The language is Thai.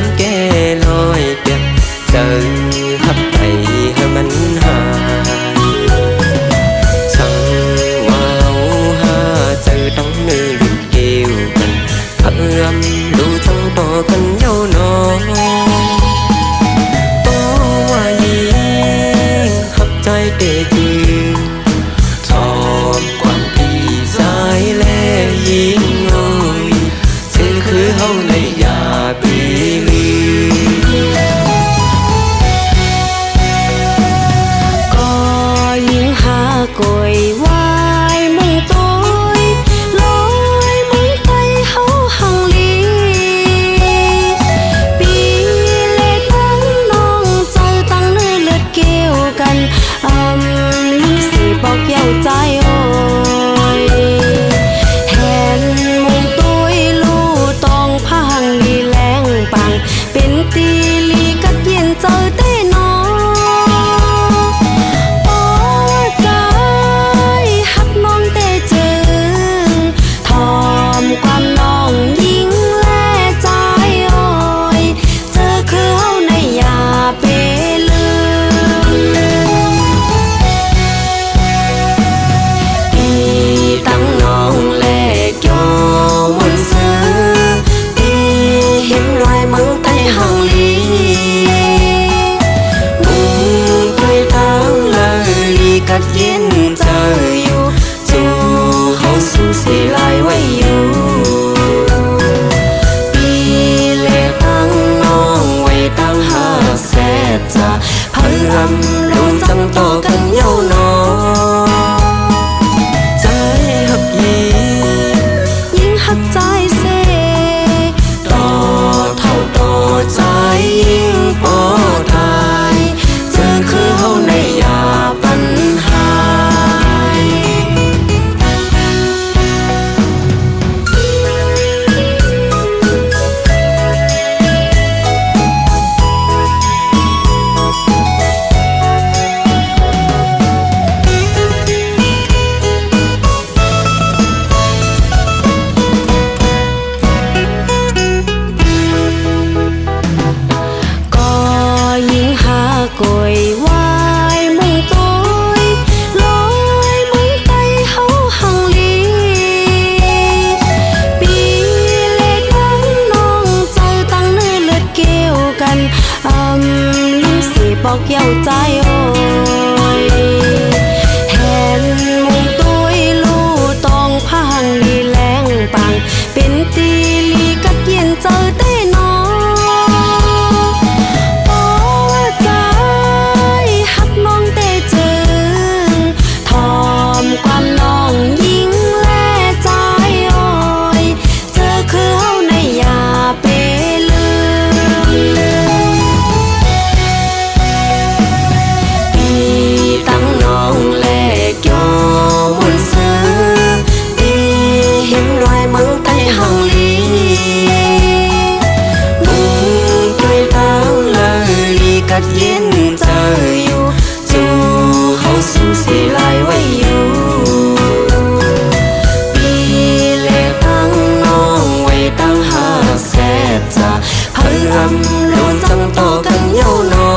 มแก้ลอยเปียกเจอหับไปให้มันหายช่างว้าวหาเจอต้องเนื้อลิ้นเกลียวกันเอื้อมดูจังต่อกันเย้าน้องตัวว่ายิงหับใจเตะจือทอมความพี่สายแลยิงเอ้ยซึ่งคือเฮาในยาปีลือก็ยิงหากวยไว้มึงตัวลอยมึงไปเฮาหังลีปีเลตั้งน้องเจอตั้งเนื้อเลือดเกี่ยวกันลิ้นสีบอกเย้าใจโอ้ยแหนมึงตัวลู่ต้องพังลีแรงปังเป็นตีลีกัดเย็นเจอได้น้องความน้องยิงแลใจโอ้ยเจอคือเฮาในยาเปลือีตั้งน้องแลกโยวนซื้ออีเห็นรอยมังไตหังลีมุงด้วยทางเลยลีกัดเย็นเจออยู่จู่เฮาสู้เสียลายไว้อยู่จะพยายามรู้จังต่อกันเย้าน้องใจหักยิงหักใจเสต่อเท่าต่อใจยิงปอทายเจอคือเฮาในยาปัญหากวยไว้มึงตัวลอยมึงไปเฮาหังลีปีเลตั้งน้องเจอตั้งเนื้อเลือดเกี่ยวกันลิ้นสีบอกเย้าใจโอ้ยแหนมึงตัวลู่ต้องพังลีแรงปังเป็นตีลีกัดเย็นเจอได้น้องความน้องยิงแลใจโอ้ยเจอคือเฮาในยาเปลือีตั้งน้องแลกโยวนซื้ออีเห็นรอยมังไตหังลีมุงด้วยทางเลยลีกัดเย็นเจออยู่จู่เฮาสู้เสียลายไว้อยู่จะพยายามรู้จังต่อกันเย้าน้อง